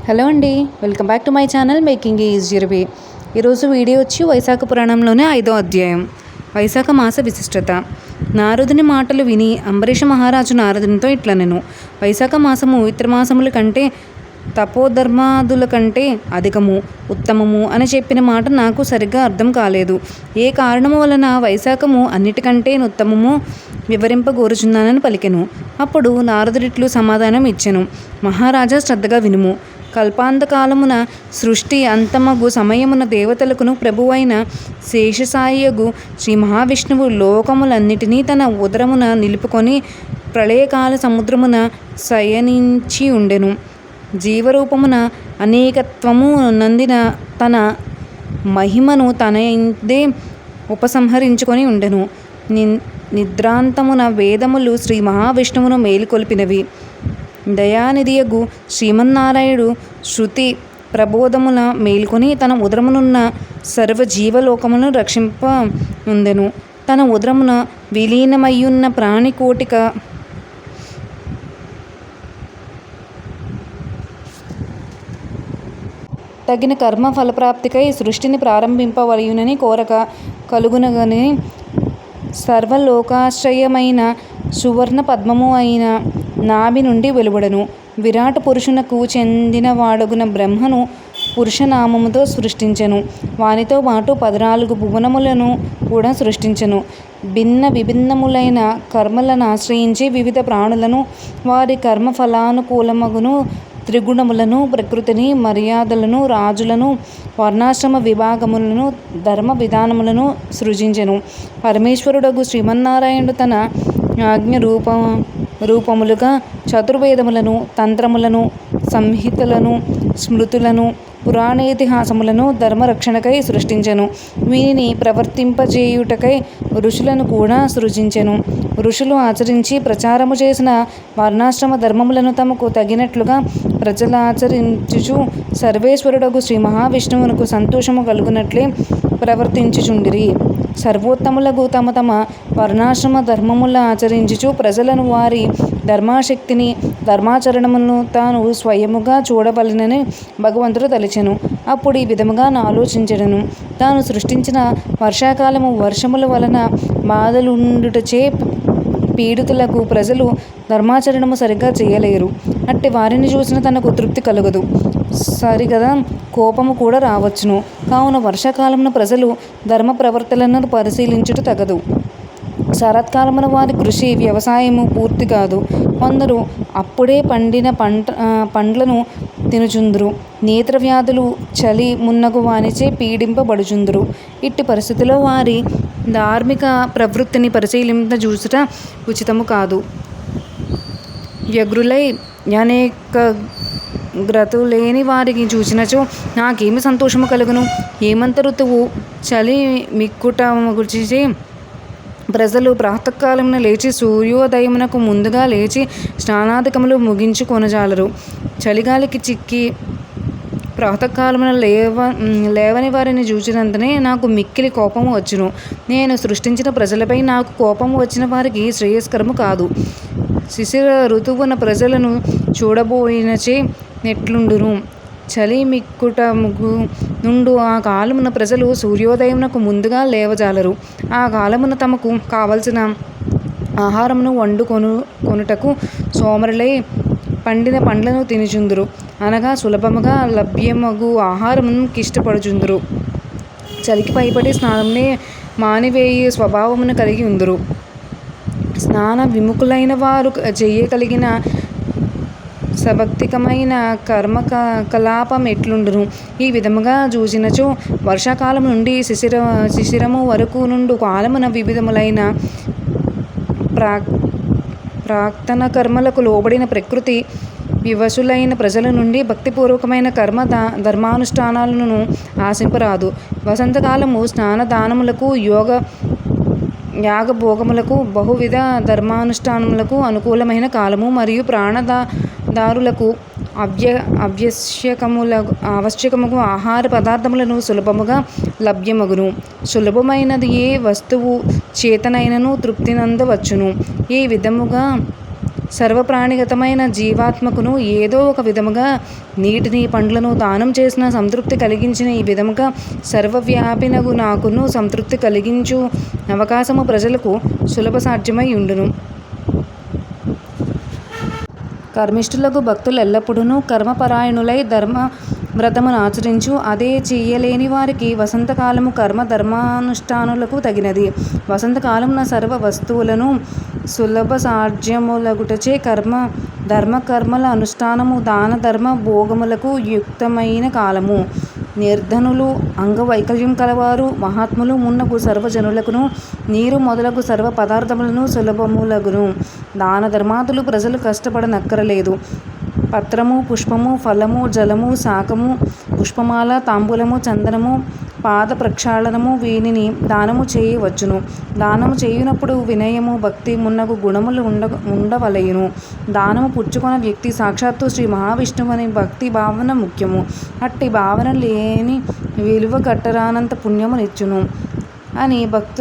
Hello అండి, welcome back to my channel making easy way. ఈరోజు video వచ్చి వైశాఖ పురాణంలోనే 5వ అధ్యాయం వైశాఖ మాస విశిష్టత. నారదుని మాటలు విని అంబరీష మహారాజు నారదునితో ఇట్లనెను: వైశాఖ మాసము ఇతర మాసముల కంటే తపోధర్మాదుల కంటే అధికము ఉత్తమము అని చెప్పిన మాట నాకు సరిగ్గా అర్థం కాలేదు. ఏ కారణము వలన వైశాఖము అన్నిటికంటే ఉత్తమము వివరింపగోరుచున్నానని పలికెను. అప్పుడు నారదుడిట్లు సమాధానం ఇచ్చెను: మహారాజా, శ్రద్ధగా వినుము. కల్పాంతకాలమున సృష్టి అంతమగు సమయమున దేవతలకును ప్రభువైన శేషసాయగు శ్రీ మహావిష్ణువు లోకములన్నిటినీ తన ఉదరమున నిలుపుకొని ప్రళయకాల సముద్రమున శయనించి ఉండెను. జీవరూపమున అనేకత్వము నందిన తన మహిమను తనదే ఉపసంహరించుకొని ఉండెను. నిద్రాంతమున వేదములు శ్రీ మహావిష్ణువును మేలుకొల్పినవి. దయానిధియగు శ్రీమన్నారాయణుడు శృతి ప్రబోధమున మేల్కొని తన ఉదరమునున్న సర్వజీవలోకములను రక్షింప ఉండెను. తన ఉదరమున విలీనమయ్యున్న ప్రాణికోటిక తగిన కర్మ ఫలప్రాప్తికై సృష్టిని ప్రారంభింపవలయునని కోరక కలుగునగని సర్వలోకాశ్రయమైన సువర్ణ పద్మము అయిన నాభి నుండి వెలువడను. విరాట పురుషునకు చెందినవాడగున బ్రహ్మను పురుషనామముతో సృష్టించెను. వానితో పాటు 14 భువనములను కూడా సృష్టించెను. భిన్న విభిన్నములైన కర్మలను ఆశ్రయించి వివిధ ప్రాణులను, వారి కర్మ ఫలానుకూలమగును త్రిగుణములను, ప్రకృతిని, మర్యాదలను, రాజులను, వర్ణాశ్రమ విభాగములను, ధర్మ విధానములను సృజించెను. పరమేశ్వరుడగు శ్రీమన్నారాయణుడు తన ఆజ్ఞ రూపములుగా చతుర్వేదములను, తంత్రములను, సంహితలను, స్మృతులను, పురాణేతిహాసములను ధర్మరక్షణకై సృష్టించెను. వీనిని ప్రవర్తింపజేయుటకై ఋషులను కూడా సృజించెను. ఋషులు ఆచరించి ప్రచారము చేసిన వర్ణాశ్రమ ధర్మములను తమకు తగినట్లుగా ప్రజలాచరించుచు సర్వేశ్వరుడగు శ్రీ మహావిష్ణువునకు సంతోషము కలుగునట్లే ప్రవర్తించుచుండిరి. సర్వోత్తములకు తమ తమ వర్ణాశ్రమ ధర్మముల ఆచరించుచు ప్రజలను వారి ధర్మాశక్తిని, ధర్మాచరణమును తాను స్వయముగా చూడవలెనని భగవంతుడు తలిచెను. అప్పుడు ఈ విధముగా ఆలోచించెను: తాను సృష్టించిన వర్షాకాలము వర్షముల వలన బాధలుండుటచే పీడితులకు ప్రజలు ధర్మాచరణము సరిగ్గా చేయలేరు. అట్టి వారిని చూసిన తనకు తృప్తి కలుగదు. సరిగదా కోపము కూడా రావచ్చును. కావున వర్షాకాలమున ప్రజలు ధర్మ ప్రవర్తనలను పరిశీలించుట తగదు. శరత్కాలమున వారి కృషి వ్యవసాయము పూర్తి కాదు. కొందరు అప్పుడే పండిన పండ్లను తినుచుందురు. నేత్రవ్యాధులు, చలి మున్నగు వానిచే పీడింపబడుచుందురు. ఇట్టి పరిస్థితిలో వారి ధార్మిక ప్రవృత్తిని పరిశీలింపజూచుట ఉచితము కాదు. వ్యగ్రులై గ్రతులేని వారికి చూచినచో నాకేమి సంతోషము కలుగును? హేమంత ఋతువు చలి మిక్కుటముగుచే ప్రజలు ప్రాతకాలమున లేచి సూర్యోదయమునకు ముందుగా లేచి స్నానాధికములు ముగించు కొనజాలరు. చలిగాలికి చిక్కి ప్రాతకాలమున లేవని వారిని చూచినంతనే నాకు మిక్కిలి కోపము వచ్చును. నేను సృష్టించిన ప్రజలపై నాకు కోపము వచ్చిన వారికి శ్రేయస్కరము కాదు. శిశిర ఋతువున ప్రజలను చూడబోయినచే నెట్లుండును. చలి మిక్కుటముగు నుండు ఆ కాలమున ప్రజలు సూర్యోదయమునకు ముందుగా లేవజాలరు. ఆ కాలమున తమకు కావలసిన ఆహారమును వండుకొనుటకు సోమరులై పండిన పండ్లను తినుచుందురు. అనగా సులభముగా లభ్యమగు ఆహారమును కిష్టపడుచుందురు. చలికి భయపడి స్నానమునే మానివేయి స్వభావమును కలిగి ఉందురు. స్నాన విముఖులైన వారు చేయగలిగిన సభక్తికమైన కర్మకలాపం ఎట్లుండును? ఈ విధముగా చూసినచో వర్షాకాలం నుండి శిశిరము వరకు నుండు కాలమున వివిధములైన ప్రాక్తన కర్మలకు లోబడిన ప్రకృతి వివశులైన ప్రజల నుండి భక్తిపూర్వకమైన కర్మ ధర్మానుష్ఠానాలను ఆశింపరాదు. వసంతకాలము స్నానదానములకు, యాగభోగములకు, బహువిధ ధర్మానుష్ఠానములకు అనుకూలమైన కాలము. మరియు ప్రాణదారులకు ఆవశ్యకముగు ఆహార పదార్థములను సులభముగా లభ్యమగును. సులభమైనది ఏ వస్తువు చేతనైనను తృప్తినందవచ్చును. ఈ విధముగా సర్వప్రాణిగతమైన జీవాత్మకును ఏదో ఒక విధముగా నీటిని పండ్లను దానం చేసిన సంతృప్తి కలిగించిన ఈ విధముగా సర్వవ్యాపినగు నాకును సంతృప్తి కలిగించు అవకాశము ప్రజలకు సులభ సాధ్యమై ఉండును. కర్మిష్ఠులకు భక్తులు ఎల్లప్పుడూ కర్మపరాయణులై వ్రతమును ఆచరించు. అదే చెయ్యలేని వారికి వసంతకాలము కర్మ ధర్మానుష్ఠానులకు తగినది. వసంతకాలమున సర్వ వస్తువులను సులభ సాధ్యములగుటచే ధర్మకర్మల అనుష్ఠానము దాన ధర్మ భోగములకు యుక్తమైన కాలము. నిర్ధనులు, అంగవైకల్యం కలవారు, మహాత్ములు మున్నగు సర్వజనులకును నీరు మొదలగు సర్వ పదార్థములను సులభములగును. దాన ధర్మాదులు ప్రజలు కష్టపడనక్కరలేదు. పత్రము, పుష్పము, ఫలము, జలము, శాకము, పుష్పమాల, తాంబూలము, చందనము, పాద ప్రక్షాళనము వీనిని దానము చేయవచ్చును. దానము చేయునప్పుడు వినయము, భక్తి మున్నగు గుణములు ఉండవలయును. దానము పుచ్చుకొన వ్యక్తి సాక్షాత్తు శ్రీ మహావిష్ణువని భక్తి భావన ముఖ్యము. అట్టి భావన లేని విలువ కట్టరానంత పుణ్యమునిచ్చును అని భక్త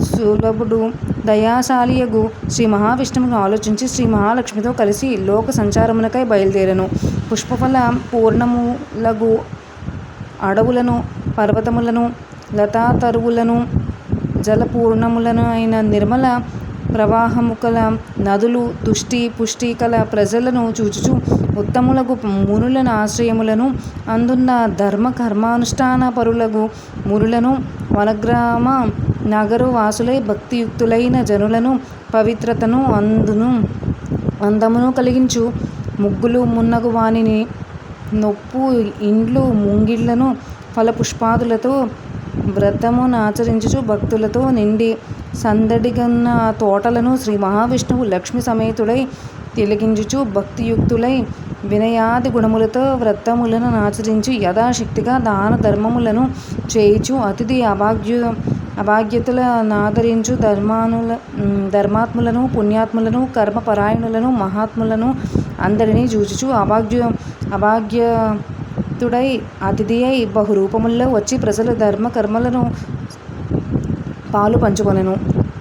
సులభుడు దయాశాలియగు శ్రీ మహావిష్ణువును ఆలోచించి శ్రీ మహాలక్ష్మితో కలిసి లోక సంచారమునకై బయలుదేరను. పుష్పఫల పూర్ణములగు అడవులను, పర్వతములను, లతాతరువులను, జలపూర్ణములను అయిన నిర్మల ప్రవాహముకల నదులు, తుష్టి పుష్టి కల ప్రజలను చూచుచు ఉత్తములకు మునులను ఆశ్రయములను అందున్న ధర్మ కర్మానుష్ఠాన పరులగు మునులను వనగ్రామ నగరు వాసులై భక్తియుక్తులైన జనులను పవిత్రతను అందమును కలిగించు ముగ్గులు మున్నగు వానిని నొప్పు ఇండ్లు ముంగిళ్లను ఫలపుష్పాదులతో వ్రతమునాచరించుచు భక్తులతో నిండి సందడిగన్న తోటలను శ్రీ మహావిష్ణువు లక్ష్మి సమేతుడై తిలకించుచు భక్తియుక్తులై వినయాది గుణములతో వ్రతములను ఆచరించి యథాశక్తిగా దాన ధర్మములను చేయుచు అతిథి అభాగ్యతల నాదరించు ధర్మాత్ములను, పుణ్యాత్ములను, కర్మపరాయణులను, మహాత్ములను అందరినీ చూచుచు అభాగ్యతుడై అతిథి అయి బహురూపముల్లో వచ్చి ప్రజల ధర్మ కర్మలను పాలు పంచుకొనెను.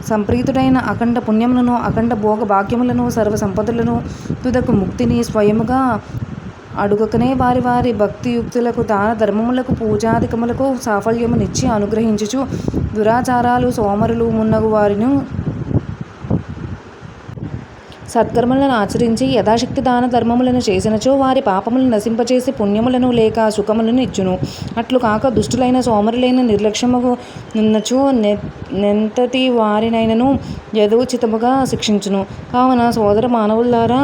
సంప్రీతుడైన అఖండ పుణ్యములను, అఖండ భోగ భాగ్యములను, సర్వ సంపదలను, తుదకు ముక్తిని స్వయముగా అడుగకనే వారి వారి భక్తియుక్తులకు దాన ధర్మములకు పూజాధికములకు సాఫల్యమునిచ్చి అనుగ్రహించుచు దురాచారాలు సోమరులు మున్నగు వారిని సత్కర్మలను ఆచరించి యథాశక్తి దాన ధర్మములను చేసినచో వారి పాపములను నశింపచేసి పుణ్యములను లేక సుఖములను ఇచ్చును. అట్లు కాక దుష్టులైన సోమరులైన నిర్లక్ష్యముగు నున్నచో నెంతటి వారినైనను యథోచితముగా శిక్షించును. కావున సోదర మానవులారా,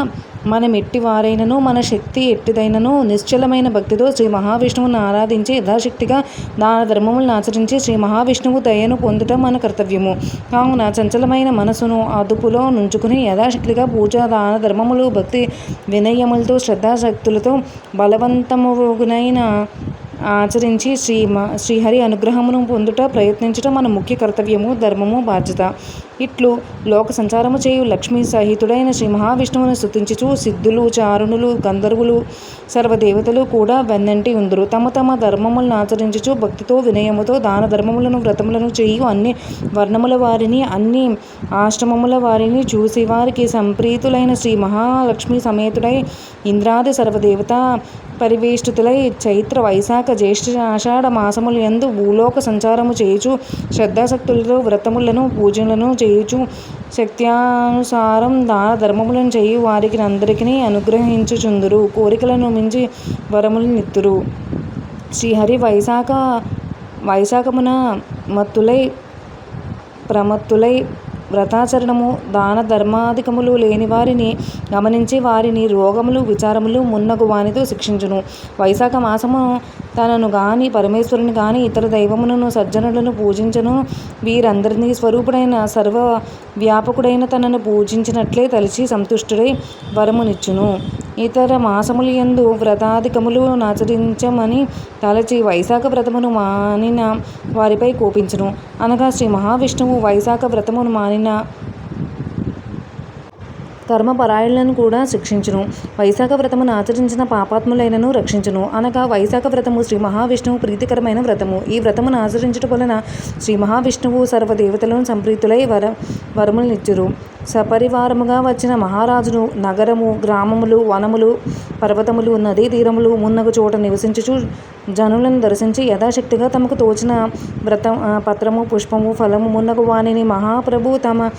మనమెట్టి వారైనను మన శక్తి ఎట్టిదైనను నిశ్చలమైన భక్తితో శ్రీ మహావిష్ణువును ఆరాధించి యథాశక్తిగా దాన ధర్మములను ఆచరించి శ్రీ మహావిష్ణువు దయను పొందుట మన కర్తవ్యము. కావున చంచలమైన మనసును అదుపులో నుంచుకుని యథాశక్తిగా పూజ, దాన ధర్మములు, భక్తి వినయములతో శ్రద్ధాశక్తులతో బలవంతముగునైన ఆచరించి శ్రీహరి అనుగ్రహమును పొందుట ప్రయత్నించుట మన ముఖ్య కర్తవ్యము, ధర్మము, బాధ్యత. ఇట్లు లోక సంచారము చేయు లక్ష్మీ సహితుడైన శ్రీ మహావిష్ణువును స్తుతించుచు సిద్ధులు, చారుణులు, గంధర్వులు, సర్వదేవతలు కూడా వెన్నంటి ఉందురు. తమ తమ ధర్మములను ఆచరించుచు భక్తితో వినయముతో దాన ధర్మములను వ్రతములను చేయు అన్ని వర్ణముల వారిని, అన్ని ఆశ్రమముల వారిని చూసి వారికి సంప్రీతులైన శ్రీ మహాలక్ష్మి సమేతుడై ఇంద్రాది సర్వదేవత పరివేష్టితులై చైత్ర, వైశాఖ, జ్యేష్ఠ, ఆషాఢ మాసముల యందు భూలోక సంచారము చేయుచు శ్రద్ధాశక్తులతో వ్రతములను పూజలను చేయుచు శక్త్యానుసారం దాన ధర్మములను చేయు వారికి అందరికీ అనుగ్రహించుచుందురు. కోరికలను మించి వరములనిత్తురు. శ్రీహరి వైశాఖమున ప్రమత్తులై వ్రతాచరణము, దాన ధర్మాధికములు లేని వారిని గమనించి వారిని రోగములు, విచారములు మున్నగు వానితో శిక్షించును. వైశాఖ మాసము తనను గాని పరమేశ్వరుని గాని ఇతర దైవములను సజ్జనులను పూజించను. వీరందరినీ స్వరూపుడైన సర్వ వ్యాపకుడైన తనను పూజించినట్లే తలచి సంతుష్టుడై వరమునిచ్చును. ఇతర మాసముల యందు వ్రతాధికములు నాచరించమని తలచి వైశాఖ వ్రతమును మానిన వారిపై కోపించును. అనగా శ్రీ మహావిష్ణువు వైశాఖ వ్రతమును మానిన కర్మపరాయణులను కూడా శిక్షించును. వైశాఖ వ్రతమును ఆచరించిన పాపాత్ములైనను రక్షించును. అనగా వైశాఖ వ్రతము శ్రీ మహావిష్ణువు ప్రీతికరమైన వ్రతము. ఈ వ్రతమును ఆచరించుట వలన శ్రీ మహావిష్ణువు సర్వదేవతలను సంప్రీతులై వరములనిచ్చురు. సపరివారముగా వచ్చిన మహారాజును నగరము, గ్రామములు, వనములు, పర్వతములు, నదీ తీరములు మున్నగు చోట నివసించుచు జనులను దర్శించి యథాశక్తిగా తమకు తోచిన పత్రము, పుష్పము, ఫలము మున్నగు వానిని మహాప్రభు తమ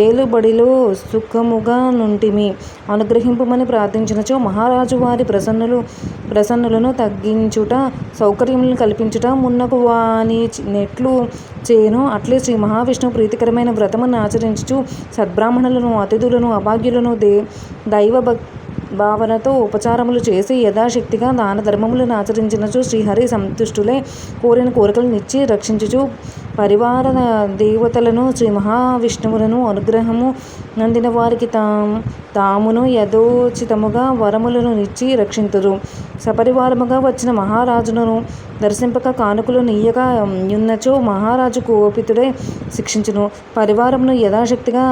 ఏలుబడిలో సుఖముగా నుంటిమి అనుగ్రహింపుమని ప్రార్థించినచో మహారాజు వారి ప్రసన్నులను తగ్గించుట, సౌకర్యములను కల్పించుట మున్నగు వాని నెట్లు చేయను. అట్లే శ్రీ మహావిష్ణువు ప్రీతికరమైన వ్రతమును ఆచరించుచు సద్బ్రాహ్మణులను, అతిథులను, అభాగ్యులను దైవ భావనతో ఉపచారములు చేసి యథాశక్తిగా దాన ధర్మములను ఆచరించినచో శ్రీహరి సంతుష్టులై కోరిన కోరికలను ఇచ్చి రక్షించుచు పరివార దేవతలను శ్రీ మహావిష్ణువులను అనుగ్రహము నందిన వారికి తామును యథోచితముగా వరములను ఇచ్చి రక్షింతురు. సపరివారముగా వచ్చిన మహారాజును దర్శింపక కానుకలు నీయక యున్నచో మహారాజు కోపితుడై శిక్షించును. పరివారమును యథాశక్తిగా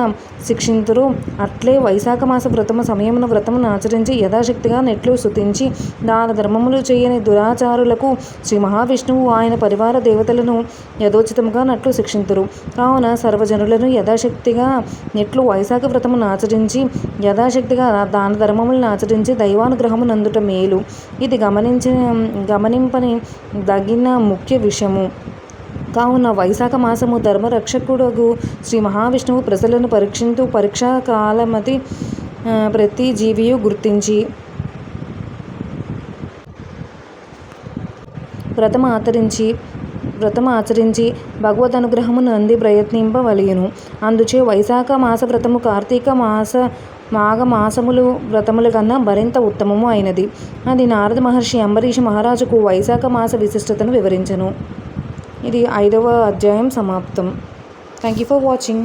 శిక్షింతురు. అట్లే వైశాఖ మాస వ్రతము సమయమున వ్రతమును ఆచరించి యథాశక్తిగా నెట్లు స్తుతించి దాన ధర్మములు చేయని దురాచారులకు శ్రీ మహావిష్ణువు ఆయన పరివార దేవతలను యథోచితముగా నట్లు శిక్షింతురు. కావున సర్వజనులను యథాశక్తిగా నెట్లు వైశాఖ వ్రతమును ఆచరించి యథాశక్తిగా దాన ధర్మములను ఆచరించి దైవానుగ్రహము నందుట మేలు. ఇది గమనింపని దగిన ముఖ్య విషయము. కావున వైశాఖ మాసము ధర్మరక్షకుడగు శ్రీ మహావిష్ణువు ప్రజలను పరీక్షా కాలమతి ప్రతి జీవియు గుర్తించి వ్రతము ఆచరించి భగవద్ అనుగ్రహమును అంది ప్రయత్నింపవలయును. అందుచే వైశాఖ మాస వ్రతము కార్తీక మాఘ మాసములు వ్రతముల కన్నా మరింత ఉత్తమము అయినది. అది నారద మహర్షి అంబరీష మహారాజుకు వైశాఖ మాస విశిష్టతను వివరించెను. ఇది 5వ అధ్యాయం సమాప్తం. Thank you for watching.